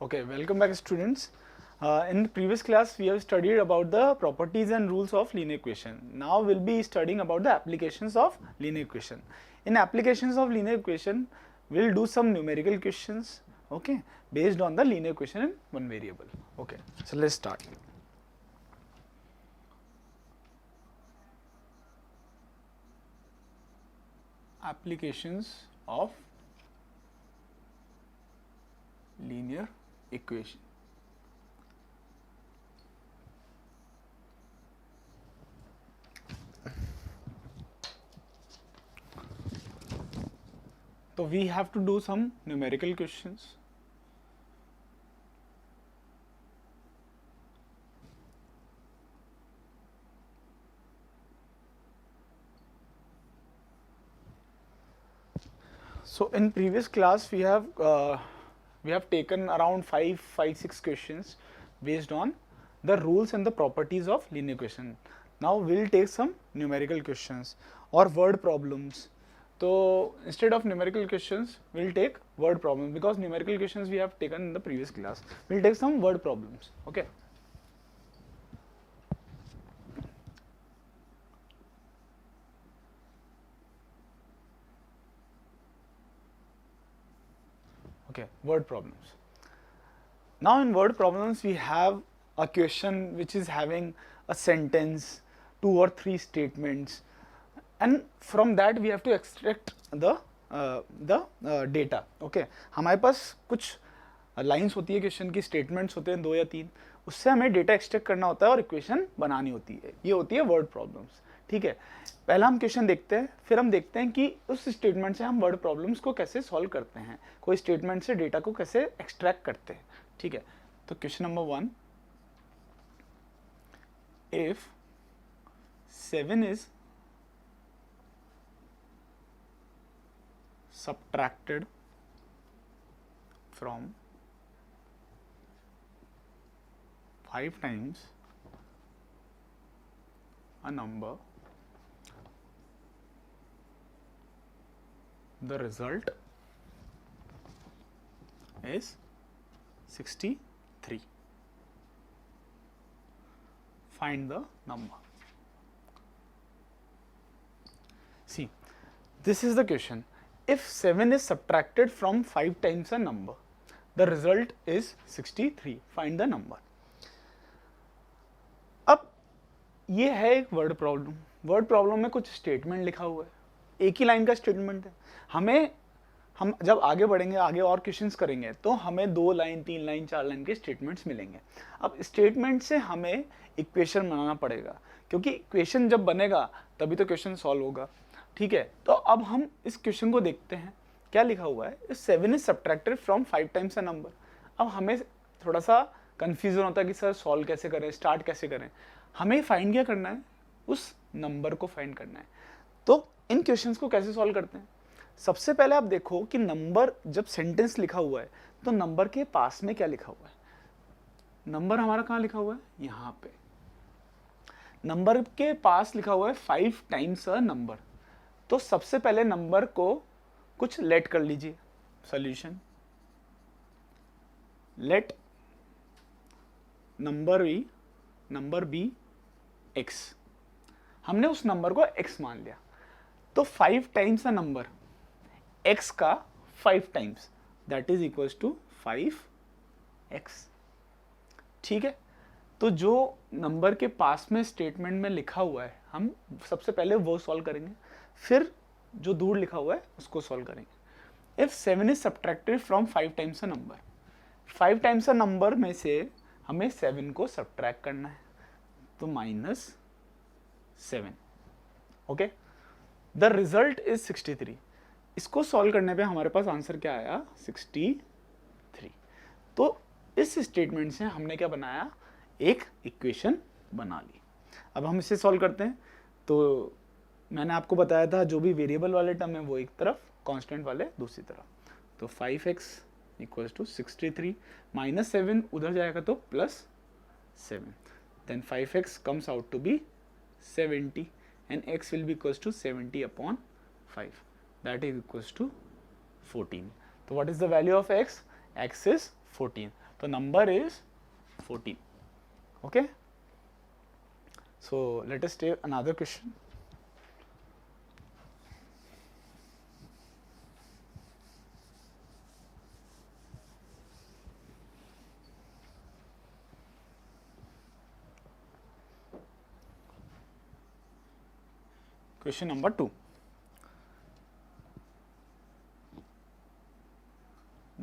Okay, welcome back students. In the previous class we have studied about the properties and rules of linear equation. Now we'll be studying about the applications of linear equation. In applications of linear equation, we'll do some numerical questions, okay, based on the linear equation in one variable. Okay, so let's start. Applications of linear equation. So we have to do some numerical questions. So in previous class we have taken around 6 questions based on the rules and the properties of linear equation. Now we'll take some numerical questions or word problems. So instead of numerical questions, we'll take word problems because numerical questions we have taken in the previous class. We'll take some word problems. Okay. Okay, word problems. Now in word problems we have a question which is having a sentence, 2 or 3 statements, and from that we have to extract the data. Okay, हमारे पास कुछ lines होती है question की, statements होते हैं 2 या 3, उससे हमें डेटा एक्सट्रैक्ट करना होता है और इक्वेशन बनानी होती है. ये होती है वर्ड प्रॉब्लम्स. ठीक है, पहला हम क्वेश्चन देखते हैं, फिर हम देखते हैं कि उस स्टेटमेंट से हम वर्ड प्रॉब्लम्स को कैसे सॉल्व करते हैं, कोई स्टेटमेंट से डेटा को कैसे एक्सट्रैक्ट करते हैं. ठीक है, तो question number 1, if 7 is subtracted from 5 times a number, the result is 63. Find the number. See, this is the question. If 7 is subtracted from 5 times a number, the result is 63. Find the number. अब ये है एक word problem. Word problem में कुछ statement लिखा हुआ है, एक ही लाइन का स्टेटमेंट है. हम जब आगे बढ़ेंगे, आगे और क्वेश्चंस करेंगे, तो हमें 2 लाइन, 3 लाइन, 4 लाइन के स्टेटमेंट्स मिलेंगे. अब स्टेटमेंट से हमें इक्वेशन बनाना पड़ेगा, क्योंकि इक्वेशन जब बनेगा तभी तो क्वेश्चन सॉल्व होगा. ठीक है, तो अब हम इस क्वेश्चन को देखते हैं. क्या लिखा हुआ है? 7 is subtracted from 5 times a number. अब हमें थोड़ा सा कंफ्यूजन होता है कि सर सॉल्व कैसे करें, स्टार्ट कैसे करें. हमें फाइंड क्या करना है? उस नंबर को फाइंड करना है. तो इन क्वेश्चंस को कैसे सॉल्व करते हैं? सबसे पहले आप देखो कि नंबर जब सेंटेंस लिखा हुआ है तो नंबर के पास में क्या लिखा हुआ है. नंबर हमारा कहाँ लिखा हुआ है? यहाँ पे. नंबर के पास लिखा हुआ है 5 टाइम्स अ नंबर. तो सबसे पहले नंबर को कुछ लेट कर लीजिए. Solution, let number be x. हमने उस नंबर को x मान लिया. तो 5 टाइम्स अ नंबर, x का 5 times, that is equals to 5x. ठीक है, तो जो नंबर के पास में स्टेटमेंट में लिखा हुआ है हम सबसे पहले वो सॉल्व करेंगे, फिर जो दूर लिखा हुआ है उसको सॉल्व करेंगे. If 7 is subtracted from 5 times a number, 5 times a number में से हमें 7 को सब्ट्रैक्ट करना है, तो -7. Okay, the result is 63. इसको सॉल्व करने पे हमारे पास आंसर क्या आया? 63. तो इस स्टेटमेंट से हमने क्या बनाया? एक इक्वेशन बना ली. अब हम इसे सॉल्व करते हैं. तो मैंने आपको बताया था जो भी वेरिएबल वाले टर्म है वो एक तरफ, कांस्टेंट वाले दूसरी तरफ. तो 5x इक्वल्स टू 63, -7 उधर जाएगा तो +7. Then 5x comes out to be 70 and x will be equals to 70 upon 5, that is equals to 14. तो what is the value of x? x is 14. तो number is 14. Okay, so let us take another question. Question number 2.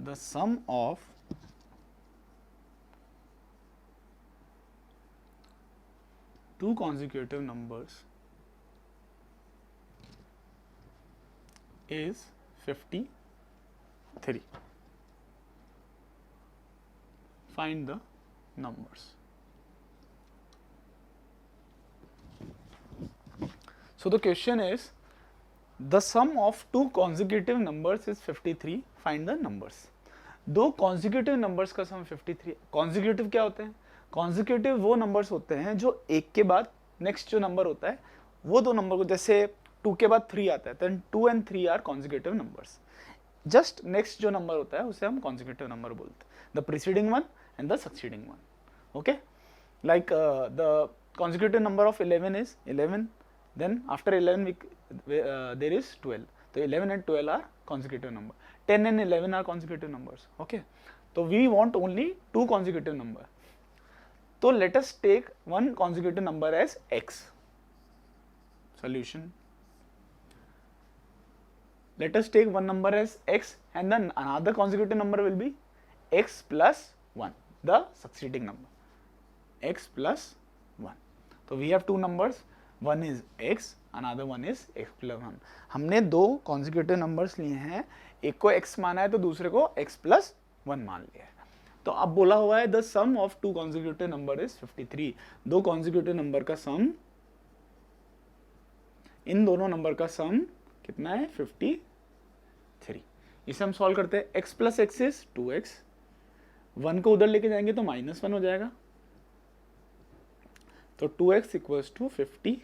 The sum of two consecutive numbers is 53. Find the numbers. So the question is, the sum of two consecutive numbers is 53. Find the numbers. दो consecutive numbers का sum 53. Consecutive क्या होते हैं? Consecutive वो numbers होते हैं जो एक के बाद next जो number होता है वो दो number को, जैसे 2 के बाद 3 आता है, then 2 and 3 are consecutive numbers. Just next जो number होता है उसे हम consecutive number बोलते हैं. The preceding one and the succeeding one. Okay? Like the consecutive number of 11 is 11. Then after 11 there is 12. So 11 and 12 are consecutive number. 10 and 11 are consecutive numbers. Okay. So we want only two consecutive number. So let us take one consecutive number as x. Solution. Let us take one number as x and then another consecutive number will be x plus 1, the succeeding number. X plus 1. So we have two numbers. One is x, another one is x plus 1. हमने दो consecutive numbers लिए हैं, एक को x माना है तो दूसरे को x plus 1 मान लिया है. तो अब बोला हुआ है the sum of two consecutive number is 53. दो consecutive number का sum, इन दोनों number का sum कितना है? 53. इसे हम solve करते हैं. x plus x is 2x. 1 को उधर लेके जाएंगे तो -1 हो जाएगा. तो 2x इक्वल्स टू 52.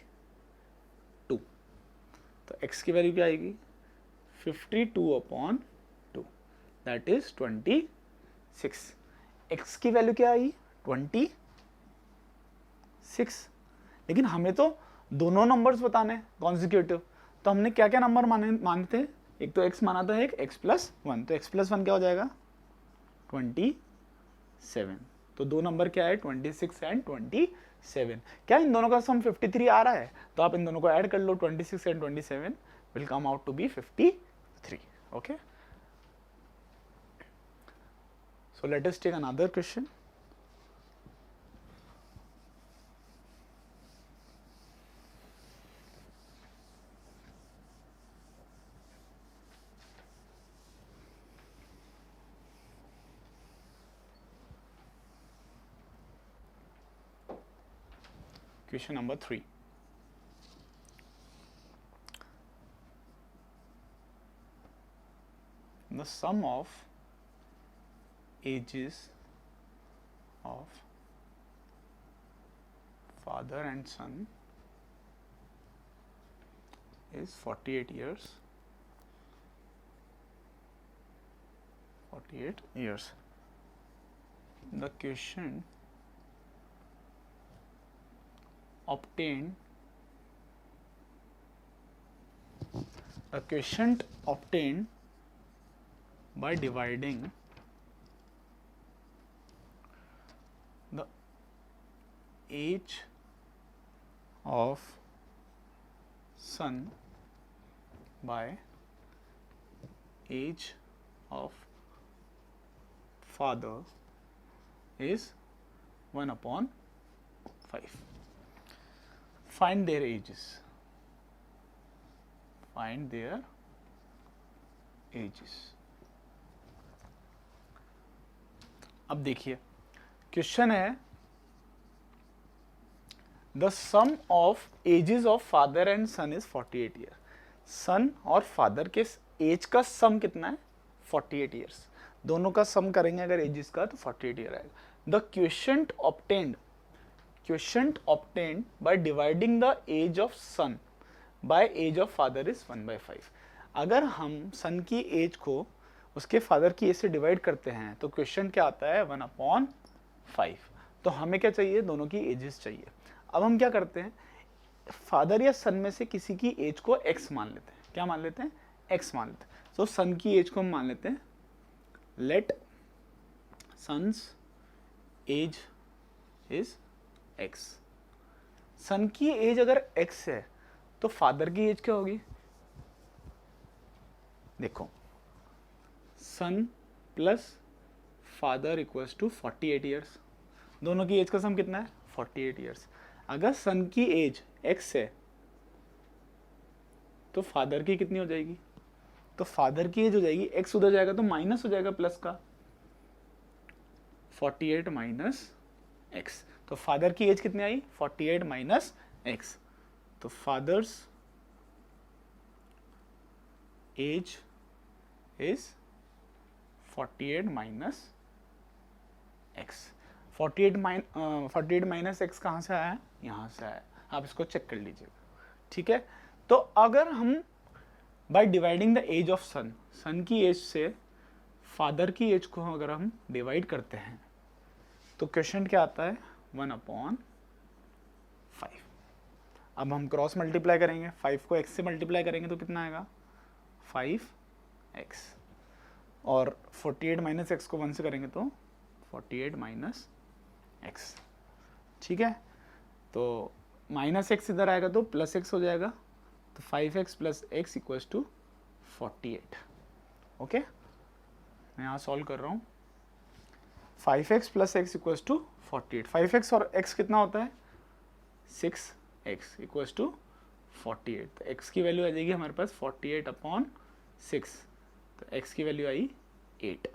तो x की वैल्यू क्या आएगी? 52/2, दैट इज 26. x की वैल्यू क्या आई? 26. लेकिन हमें तो दोनों नंबर्स बताने हैं कॉन्जिक्यूटिव, तो हमने क्या क्या नंबर मानते हैं? एक तो x माना था, एक x plus 1. तो x plus 1 क्या हो जाएगा? 27. तो दो नंबर क्या है? 26 एंड 27. क्या इन दोनों का सम 53 आ रहा है? तो आप इन दोनों को ऐड कर लो. 26 and 27 will come out to be 53. Okay, so let us take another question. Question number 3. The sum of ages of father and son is 48 years. 48 years. The quotient obtained by dividing the age of son by age of father is 1/5. Find their ages. Find their ages. अब देखिए question है the sum of ages of father and son is 48 year. Son और father के as का सम कितना है? 48 years. दोनों का सम करेंगे अगर एजेस का तो 48 ईयर आएगा. The quotient obtained by dividing the age of son by age of father is 1/5. अगर हम सन की एज को उसके फादर की एज से डिवाइड करते हैं तो क्वेश्चन क्या आता है 1/5। तो हमें क्या चाहिए, दोनों की एजेस चाहिए। अब हम क्या करते हैं, फादर या सन में से किसी की एज को x मान लेते हैं। क्या मान लेते हैं, x मान लेते हैं। तो सन की एज को हम मान लेते हैं, let son's age is x। Son की एज अगर x है तो फादर की एज क्या होगी, देखो son plus father equals to 48 years. दोनों की एज का सम कितना है, 48 ईयर्स। अगर सन की एज x है तो फादर की कितनी हो जाएगी, तो फादर की एज हो जाएगी, x उधर जाएगा तो माइनस हो जाएगा प्लस का, 48 माइनस x। तो फादर की एज कितनी आई, 48 माइनस x। तो father's age is 48 minus x। 48 minus x कहाँ से आया है, यहाँ से आया। आप इसको चेक कर लीजिएगा, ठीक है। तो अगर हम by dividing the age of son, son की एज से फादर की एज को अगर हम डिवाइड करते हैं तो क्वेश्चन क्या आता है 1/5। अब हम क्रॉस मल्टीप्लाई करेंगे, 5 को x से मल्टीप्लाई करेंगे तो कितना आएगा 5x, और 48 माइनस एक्स को 1 से करेंगे तो 48 माइनस एक्स, ठीक है। तो माइनस एक्स इधर आएगा तो प्लस एक्स हो जाएगा, तो 5x plus x equals to 48। Okay, मैं यहाँ सॉल्व कर रहा हूँ। 5x plus x equals to 48। 5x और x कितना होता है 6x इक्वल्स टू 48। तो x की वैल्यू आ जाएगी हमारे पास 48/6। तो x की वैल्यू आई 8।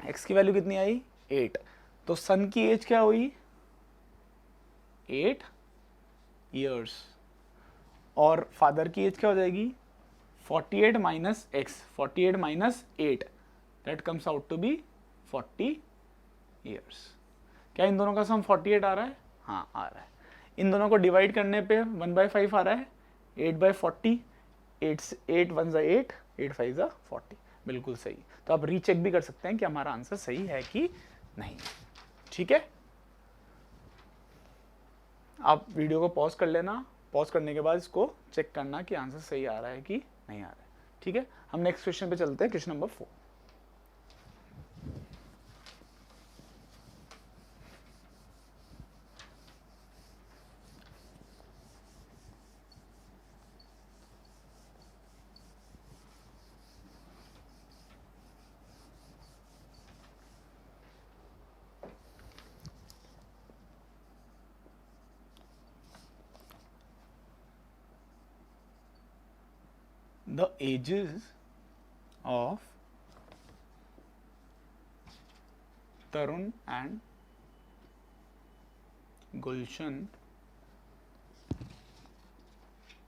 x की वैल्यू कितनी आई 8। तो सन की एज क्या हुई 8 ईयर्स, और फादर की एज क्या हो जाएगी 48 minus x, 48 minus 8, that comes out to be 40 years. क्या इन दोनों का सम 48 आ रहा है, हाँ आ रहा है। इन दोनों को डिवाइड करने पे 1/5 आ रहा है, 8/40, 8 1 ज़ा 8, 8 5 ज़ा 40, बिल्कुल सही। तो आप रीचेक भी कर सकते हैं कि हमारा आंसर सही है कि नहीं, ठीक है। आप वीडियो को पॉज कर लेना, पॉज करने के बाद इसको चेक करना कि आंसर सही आ रहा है कि नहीं आ रहा है, ठीक है। हम नेक्स्ट क्वेश्चन पे चलते हैं, question number 4। The ages of Tarun and Gulshan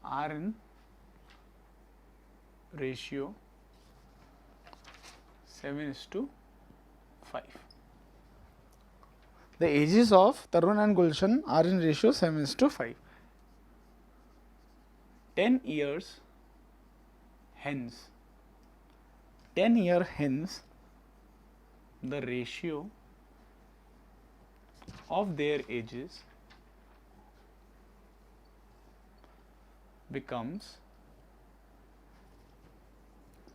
are in ratio 7:5. The ages of Tarun and Gulshan are in ratio 7:5. 10 years hence, 10 years hence, the ratio of their ages becomes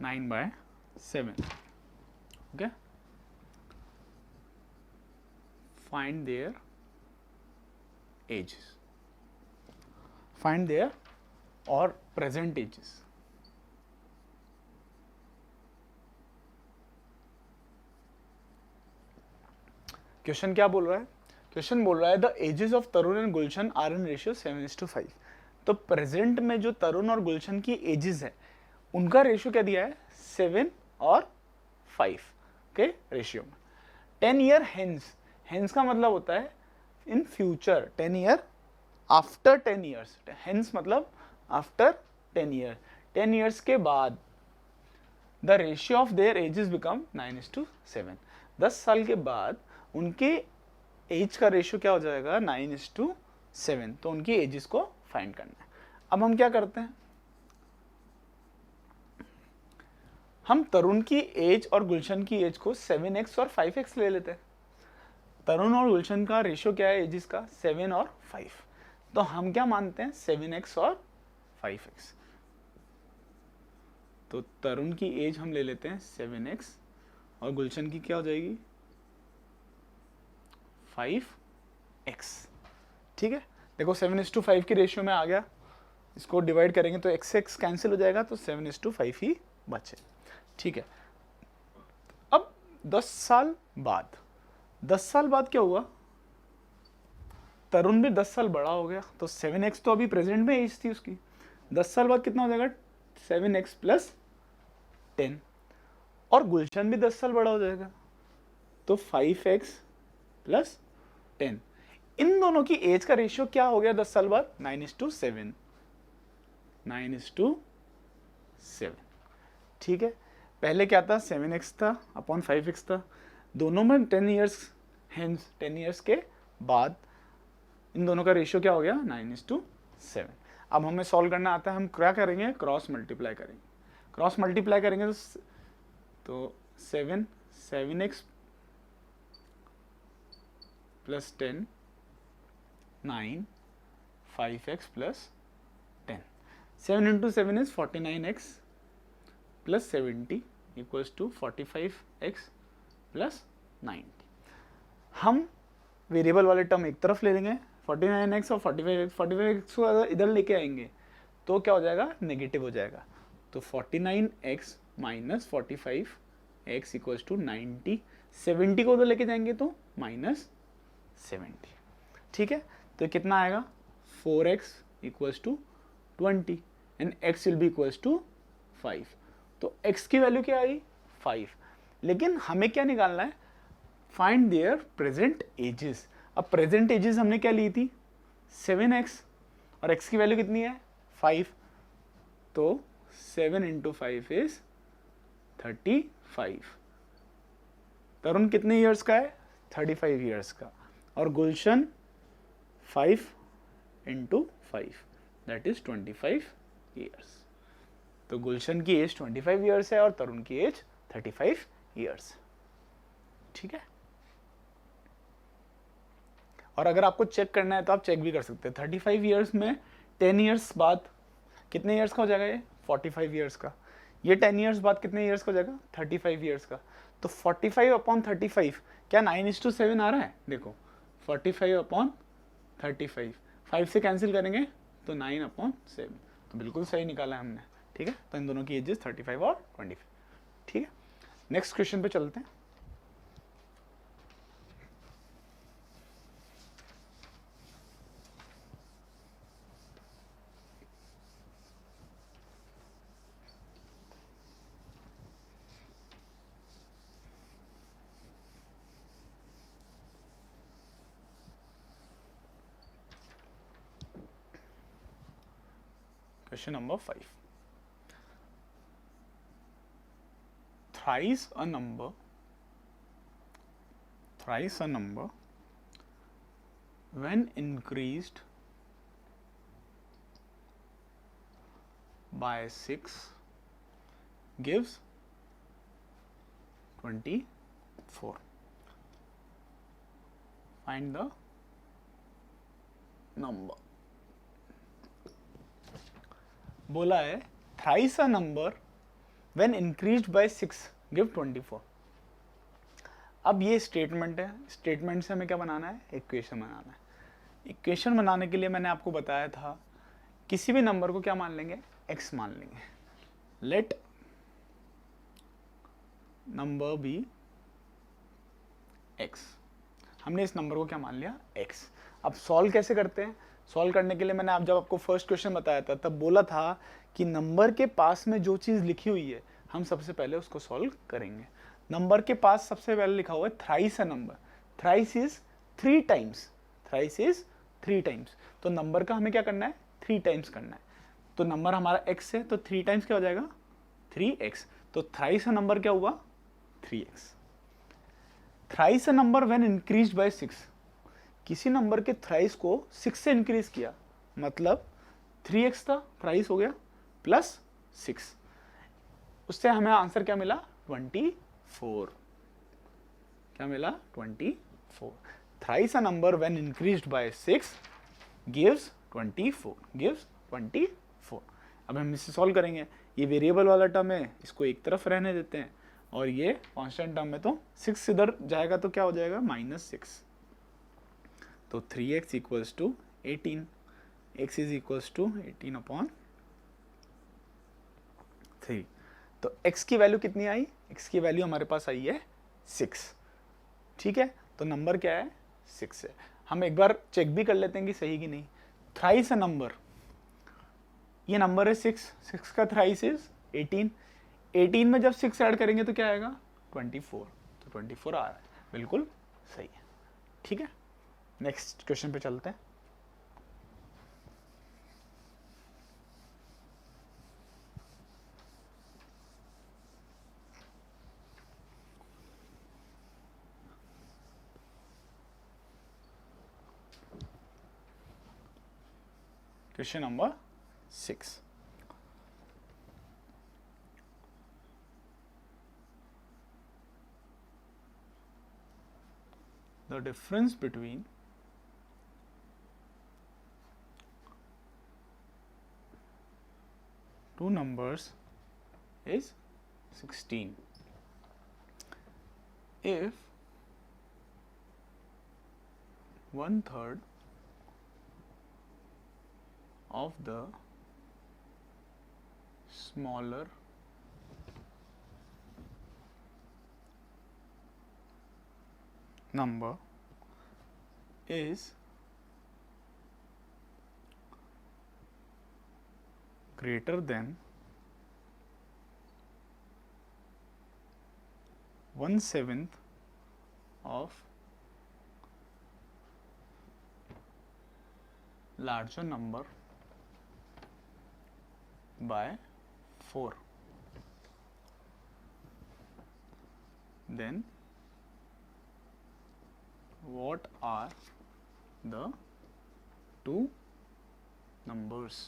9/7. Okay, find their ages, find their or present ages. Question क्या बोल रहा है, question बोल रहा है the ages of Tarun and Gulshan are in ratio 7:5। तो present में जो तरुण और गुलशन की एजेस है उनका रेशियो क्या दिया है 7 और 5 के रेशियो में। 10 ईयर हेंस, हेंस का मतलब होता है in future, 10 year after 10 years, hence मतलब आफ्टर 10 ईयर, 10 ईयर्स के बाद the ratio of their edges become 9:7। 10 साल के बाद उनके एज का रेशियो क्या हो जाएगा 9:7। तो उनकी एजेस को फाइंड करना है। अब हम क्या करते हैं, हम तरुण की एज और गुलशन की एज को 7x और 5x ले लेते हैं। तरुण और गुलशन का रेशियो क्या है एजिस का? 7 और 5। तो हम क्या मानते हैं? 7x और 5x। तो तरुण की एज हम ले लेते हैं 7x और गुलशन की क्या हो जाएगी? 5x। ठीक है, देखो 7:5 की रेशियो में आ गया, इसको डिवाइड करेंगे तो x कैंसिल हो जाएगा, तो 7:5 ही बचे। ठीक है, अब 10 साल बाद, 10 साल बाद क्या हुआ? तरुण भी 10 साल बड़ा हो गया, तो 7x तो अभी प्रेजेंट में एज थी उसकी, 10 साल बाद कितना हो जाएगा? 7x + 10। और गुलशन भी 10 साल बड़ा हो जाएगा, तो 5x + 10। इन दोनों की एज का रेशियो क्या हो गया 10 साल बाद? 9:7। 9:7। ठीक है, पहले क्या था? 7x था अपॉन 5x था, दोनों में 10 ईयर्स, हेंस 10 ईयर्स के बाद इन दोनों का रेशियो क्या हो गया? 9:7। अब हमें सॉल्व करना आता है, हम क्या करेंगे? क्रॉस मल्टीप्लाई करेंगे। क्रॉस मल्टीप्लाई करेंगे तो 7x + 10, 9, 5x + 10। 7 × 7 is 49x + 70 = 45x + 90। हम वेरिएबल वाले टर्म एक तरफ ले लेंगे, 49x और 45x को इधर लेके आएंगे तो क्या हो जाएगा? नेगेटिव हो जाएगा। तो 49x - 45x = 90। 70 को उधर लेके जाएंगे तो -70। ठीक है, तो कितना आएगा? 4x = 20 and x will be equals to 5। तो x की वैल्यू क्या आई? 5। लेकिन हमें क्या निकालना है? Find there present ages. अब प्रेजेंट एजेस हमने क्या ली थी? 7x, और x की वैल्यू कितनी है? 5। तो 7 × 5 इज 35। तरुण कितने ईयर्स का है? 35 ईयर्स का। और गुलशन 5 × 5 दैट इज 25 ईयर्स। तो गुलशन की एज 25 ईयर्स है और तरुण की एज 35 ईयर्स। ठीक है, और अगर आपको चेक करना है तो आप चेक भी कर सकते हैं। 35 ईयर्स में 10 ईयर्स बाद कितने ईयर्स का हो जाएगा? ये 45 ईयर्स का। ये 10 ईयर्स बाद कितने ईयर्स का हो जाएगा? 35 ईयर्स का। तो 45 अपॉन 35 क्या 9:7 आ रहा है? देखो 45 अपॉन 35, 5 से कैंसिल करेंगे तो 9/7। तो बिल्कुल सही निकाला है हमने। ठीक है, तो इन दोनों की एजेस 35 और 25। ठीक है, नेक्स्ट क्वेश्चन पे चलते हैं। Question number 5. Thrice a number when increased by 6 gives 24. Find the number. बोला है thrice a number when increased by 6 give 24। अब ये स्टेटमेंट है, स्टेटमेंट से हमें क्या बनाना है? इक्वेशन बनाना है। इक्वेशन बनाने के लिए मैंने आपको बताया था किसी भी नंबर को क्या मान लेंगे? x मान लेंगे। Let number be x। हमने इस नंबर को क्या मान लिया? x। अब सॉल्व कैसे करते हैं? सॉल्व करने के लिए मैंने जब आपको फर्स्ट क्वेश्चन बताया था तब बोला था कि नंबर के पास में जो चीज़ लिखी हुई है हम सबसे पहले उसको सॉल्व करेंगे। नंबर के पास सबसे पहले लिखा हुआ है thrice a number. Thrice is 3 times. Thrice is 3 times. तो नंबर का हमें क्या करना है? 3 टाइम्स करना है। तो नंबर हमारा x है तो 3 टाइम्स क्या हो जाएगा? 3x। तो थ्राइस अ नंबर क्या हुआ? 3x। Thrice a number when increased by 6। किसी नंबर के थ्राइस को 6 से इंक्रीज किया, मतलब 3x था, थ्राइस हो गया प्लस 6। उससे हमें आंसर क्या मिला 24। क्या मिला 24। Thrice a number when increased by 6 gives 24। अब हम इसे सॉल्व करेंगे। ये वेरिएबल वाला टर्म है, इसको एक तरफ रहने देते हैं, और ये कांस्टेंट टर्म है, तो 6 इधर जाएगा तो क्या हो जाएगा -6। तो 3x equals to 18, x is equals to 18/3। तो x की वैल्यू कितनी आई? x की वैल्यू हमारे पास आई है 6। ठीक है, तो नंबर क्या है 6 है। हम एक बार चेक भी कर लेते हैं कि सही कि नहीं। थ्राइस अ नंबर, ये नंबर है 6 का थ्राइस इज 18। 18 में जब 6 ऐड करेंगे तो क्या आएगा 24। तो 24 आ रहा है, बिल्कुल सही है। ठीक है, नेक्स्ट क्वेश्चन पे चलते हैं। Question number 6. The difference between two numbers is 16. If 1/3 of the smaller number is greater than 1/7 of larger number by 4, then what are the two numbers?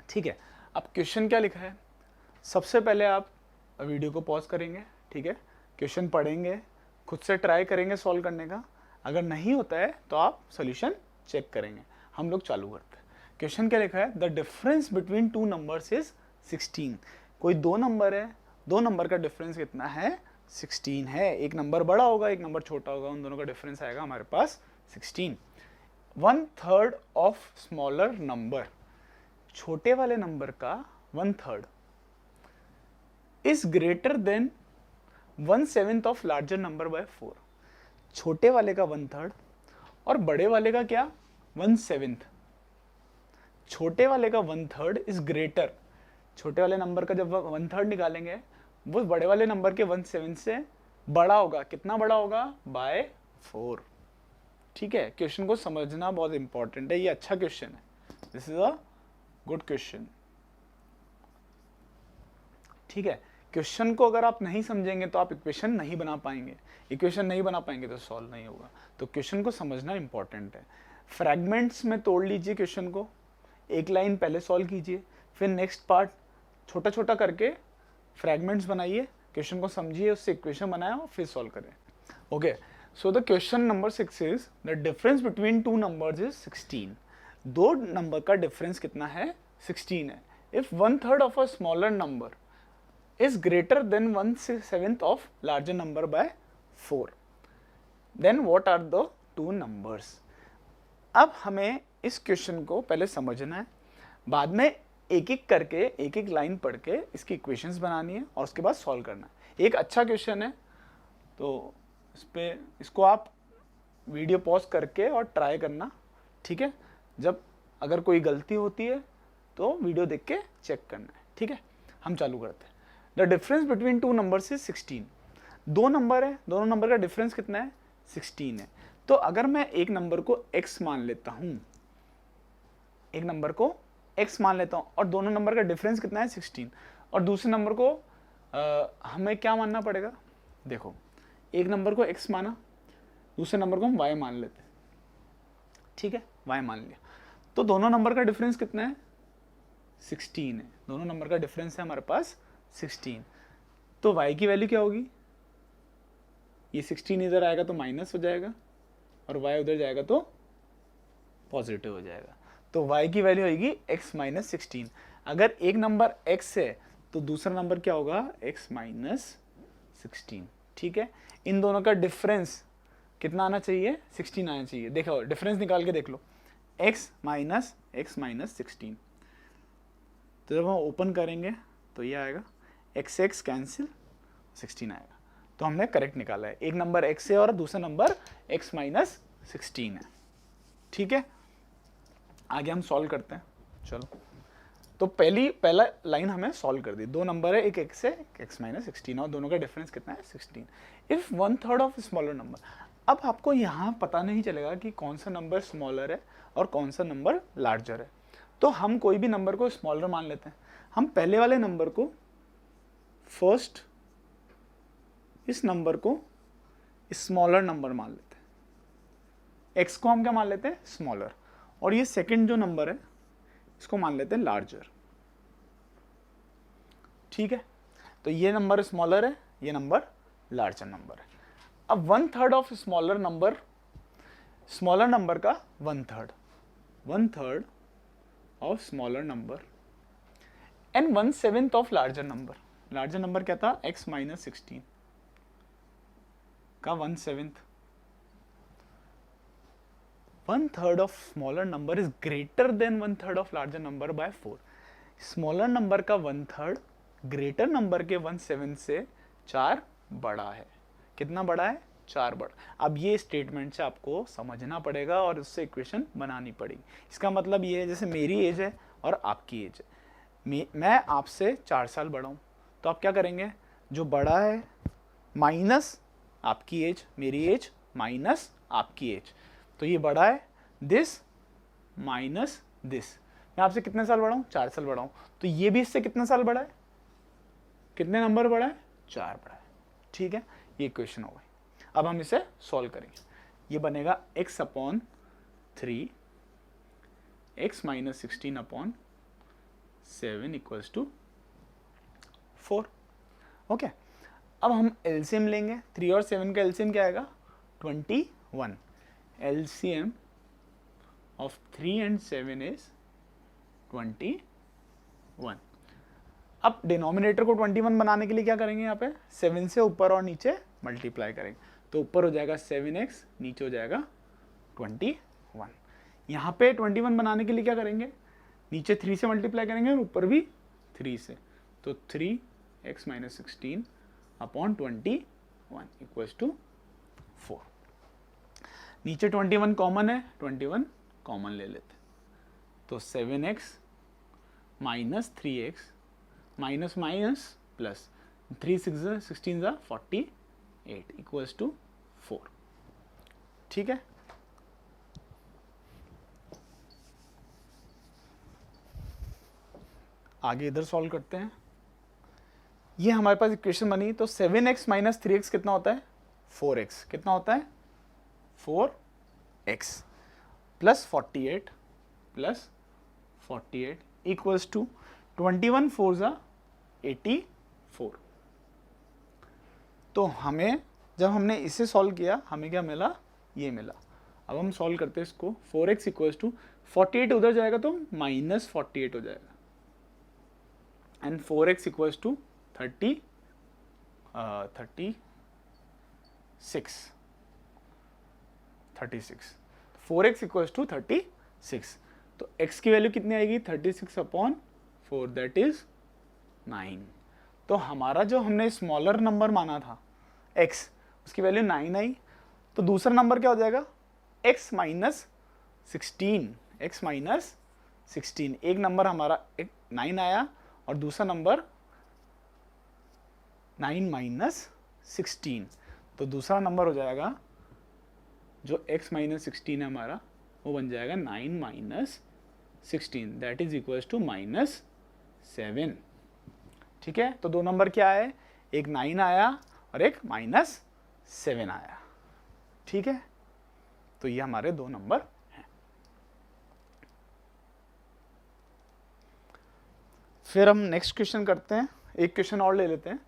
ठीक है, अब क्वेश्चन क्या लिखा है? सबसे पहले आप वीडियो को पॉज करेंगे, ठीक है, क्वेश्चन पढ़ेंगे, खुद से ट्राई करेंगे सॉल्व करने का। अगर नहीं होता है तो आप सोल्यूशन चेक करेंगे। हम लोग चालू करते हैं। क्वेश्चन क्या लिखा है? The difference between two numbers is 16। कोई दो नंबर है, दो नंबर का डिफरेंस कितना है 16 है। एक नंबर बड़ा होगा, एक नंबर छोटा होगा, उन दोनों का डिफरेंस आएगा हमारे पास 16। 1/3 ऑफ स्मॉलर नंबर, छोटे वाले नंबर का 1/3 is greater than 1/7 of larger number by 4। छोटे वाले का 1/3 और बड़े वाले का क्या 1/7। छोटे वाले का 1/3 इज ग्रेटर, छोटे वाले नंबर का जब 1/3 निकालेंगे वो बड़े वाले नंबर के 1/7 से बड़ा होगा। कितना बड़ा होगा? बाय 4। ठीक है, क्वेश्चन को समझना बहुत इंपॉर्टेंट है, ये अच्छा क्वेश्चन है, this is a good question. ठीक है, क्वेश्चन को अगर आप नहीं समझेंगे तो आप इक्वेशन नहीं बना पाएंगे, इक्वेशन नहीं बना पाएंगे तो सॉल्व नहीं होगा। तो क्वेश्चन को समझना इंपॉर्टेंट है। फ्रैगमेंट्स में तोड़ लीजिए क्वेश्चन को, एक लाइन पहले सॉल्व कीजिए, फिर नेक्स्ट पार्ट छोटा छोटा करके फ्रैगमेंट्स बनाइए, क्वेश्चन को समझिए, उससे इक्वेशन बनाए और फिर सॉल्व करें। Okay, so the question number 6 is the difference between two numbers is 16। दो नंबर का डिफरेंस कितना है 16 है। If 1/3 of a smaller number is greater than 1/7 of larger number by 4, then what are the two numbers? अब हमें इस question को पहले समझना है, बाद में एक एक करके एक एक लाइन पढ़ के इसकी इक्वेशंस बनानी है और उसके बाद सॉल्व करना है। एक अच्छा क्वेश्चन है, तो इसको आप वीडियो पॉज करके और ट्राई करना। ठीक है, जब अगर कोई गलती होती है तो वीडियो देख के चेक करना है। ठीक है, हम चालू करते हैं। The difference between two numbers is 16। दो नंबर है, दोनों नंबर का डिफरेंस कितना है 16 है। तो अगर मैं एक नंबर को x मान लेता हूं, एक नंबर को x मान लेता हूं और दोनों नंबर का डिफरेंस कितना है 16, और दूसरे नंबर को हमें क्या मानना पड़ेगा? देखो, एक नंबर को x माना, दूसरे नंबर को हम y मान लेते हैं। ठीक है, y मान लिया, तो दोनों नंबर का डिफरेंस कितना है 16 है, दोनों नंबर का डिफरेंस है हमारे पास 16। तो y की वैल्यू क्या होगी, ये 16 इधर आएगा तो माइनस हो जाएगा और y उधर जाएगा तो पॉजिटिव हो जाएगा। तो y की वैल्यू होगी x माइनस 16। अगर एक नंबर x है तो दूसरा नंबर क्या होगा, x माइनस 16। ठीक है, इन दोनों का डिफरेंस कितना आना चाहिए, 16 आना चाहिए। देखो डिफरेंस निकाल के देख लो, x माइनस 16। तो जब हम ओपन करेंगे तो ये आएगा x कैंसिल 16 आएगा। तो हमने करेक्ट निकाला है, एक नंबर x है और दूसरा नंबर x माइनस 16 है। ठीक है, आगे हम सॉल्व करते हैं। चलो, तो पहला लाइन हमें सॉल्व कर दी, दो नंबर है, एक x है, x माइनस 16 और दोनों का डिफरेंस कितना है 16। इफ 1/3 ऑफ स्मॉलर नंबर, अब आपको यहाँ पता नहीं चलेगा कि कौन सा नंबर स्मॉलर है और कौन सा नंबर लार्जर है। तो हम कोई भी नंबर को स्मॉलर मान लेते हैं। हम पहले वाले नंबर को फर्स्ट, इस नंबर को स्मॉलर नंबर मान लेते हैं, x को हम क्या मान लेते हैं, स्मॉलर, और ये सेकंड जो नंबर है इसको मान लेते हैं लार्जर। ठीक है, तो ये नंबर स्मॉलर है, ये नंबर लार्जर नंबर है। अब 1/3 of smaller number, smaller number का 1/3 of smaller number and 1/7 of larger number. Larger number क्या था, x माइनस 16 का 1/7। 1/3 of smaller number is greater than 1/3 of larger number by 4। Smaller number का 1/3 greater number के 1/7 से 4 बड़ा है। कितना बड़ा है, 4 बड़ा। अब ये स्टेटमेंट से आपको समझना पड़ेगा और उससे इक्वेशन बनानी पड़ेगी। इसका मतलब ये है, जैसे मेरी एज है और आपकी एज है, मैं आपसे 4 साल बड़ा हूँ, तो आप क्या करेंगे, जो बड़ा है माइनस आपकी एज, मेरी एज माइनस आपकी एज, तो ये बड़ा है, दिस माइनस दिस। मैं आपसे कितने साल बड़ा हूँ, 4 साल बड़ा हूँ, तो ये भी इससे कितने साल बड़ा है, कितने नंबर बड़ा है, 4 बड़ा है। ठीक है, ये इक्वेशन हो गई। अब हम इसे सॉल्व करेंगे, ये बनेगा x upon 3 x minus 16 upon 7 equals to 4। Okay, अब हम एलसीएम लेंगे, 3 और 7 का एलसीएम क्या आएगा, 21। LCM of 3 and 7 is 21। अब डिनोमिनेटर को 21 बनाने के लिए क्या करेंगे, यहाँ पे 7 से ऊपर और नीचे मल्टीप्लाई करेंगे, तो ऊपर हो जाएगा 7x, नीचे हो जाएगा 21। यहाँ पे 21 बनाने के लिए क्या करेंगे, नीचे 3 से मल्टीप्लाई करेंगे और ऊपर भी 3 से, तो 3x minus 16 upon 21 equals to 4। नीचे 21 कॉमन है, 21 कॉमन ले लेते, तो 7x minus 3x minus minus plus 3 6 16 48 equals to 4। ठीक है, आगे इधर सॉल्व करते हैं। ये हमारे पास इक्वेशन बनी, तो 7x माइनस 3x कितना होता है, 4x। कितना होता है, 4x प्लस 48 इक्वल्स टू 21 4 84। तो हमें, जब हमने इसे सॉल्व किया, हमें क्या मिला, ये मिला। अब हम सॉल्व करते हैं इसको, 4x इक्वल्स टू 48 उधर जाएगा तो माइनस 48 हो जाएगा, and 4x equals to 36। 4x equals to 36, तो x की वैल्यू कितनी आएगी, 36 अपॉन 4 दैट इज 9। तो हमारा जो हमने स्मॉलर नंबर माना था x, उसकी वैल्यू 9 आई, तो दूसरा नंबर क्या हो जाएगा, x माइनस 16। x माइनस 16, एक नंबर हमारा 9 आया और दूसरा नंबर 9 माइनस 16, तो दूसरा नंबर हो जाएगा जो x माइनस 16 है हमारा, वो बन जाएगा 9 minus 16 that is equals to minus 7। ठीक है, तो दो नंबर क्या है, एक 9 आया और एक माइनस 7 आया। ठीक है, तो ये हमारे दो नंबर हैं। फिर हम नेक्स्ट क्वेश्चन करते हैं, एक क्वेश्चन और ले लेते हैं।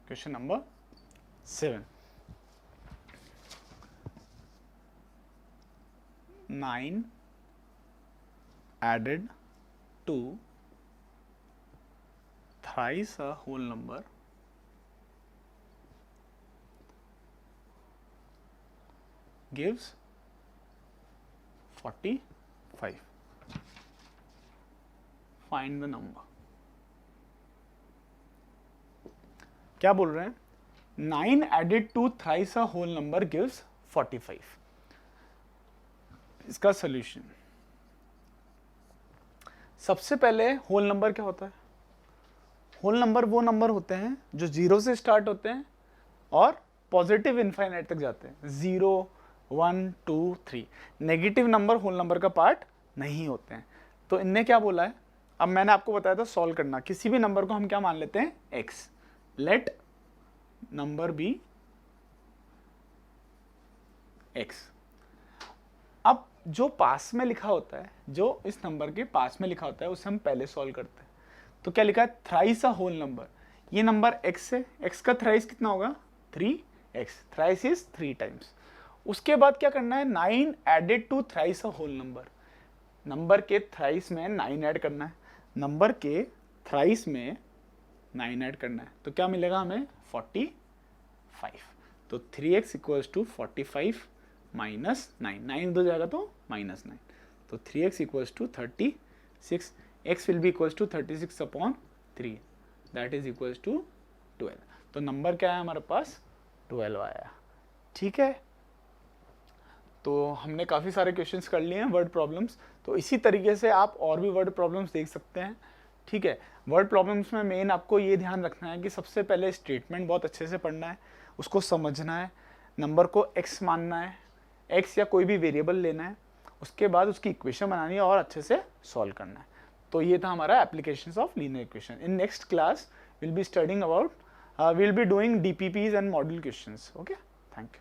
Question number 7. 9 added to thrice a whole number gives 45. Find the number. क्या बोल रहे हैं? 9 added to thrice a whole number gives 45. इसका सोल्यूशन, सबसे पहले होल नंबर क्या होता है? होल नंबर वो नंबर होते हैं जो 0 से स्टार्ट होते हैं और पॉजिटिव इनफाइनाइट तक जाते हैं। 0, 1, 2, 3। नेगेटिव नंबर होल नंबर का पार्ट नहीं होते हैं। तो इनने क्या बोला है, अब मैंने आपको बताया था सॉल्व करना। किसी भी नंबर को हम क्या मान लेते हैं? x। Let number be x। अब जो पास में लिखा होता है, जो इस नंबर के पास में लिखा होता है, उसे हम पहले सॉल्व करते हैं। तो क्या लिखा है? Thrice a whole number. ये नंबर x है, x का थ्राइस कितना होगा? 3x। Thrice is 3 times. उसके बाद क्या करना है? 9 added to thrice a whole number. Number के थ्राइस में 9 ऐड करना है, नंबर के थ्राइस में 9 ऐड करना है। तो क्या मिलेगा हमें? 45। तो 3x इक्वल्स टू 45 माइनस 9। 9 इधर जाएगा तो माइनस 9। तो 3x equals to 36। x will be equals to 36 upon 3, that is equals to 12। तो नंबर क्या है हमारे पास? 12 आया। ठीक है, तो हमने काफ़ी सारे क्वेश्चंस कर लिए हैं वर्ड प्रॉब्लम्स। तो इसी तरीके से आप और भी वर्ड प्रॉब्लम्स देख सकते हैं। ठीक है, वर्ड प्रॉब्लम्स में मेन आपको ये ध्यान रखना है कि सबसे पहले स्टेटमेंट बहुत अच्छे से पढ़ना है, उसको समझना है, नंबर को x मानना है, x या कोई भी वेरिएबल लेना है, उसके बाद उसकी इक्वेशन बनानी है और अच्छे से सॉल्व करना है। तो ये था हमारा applications of linear equation. In next class will be studying about will be doing DPPs and model questions. Okay, thank you.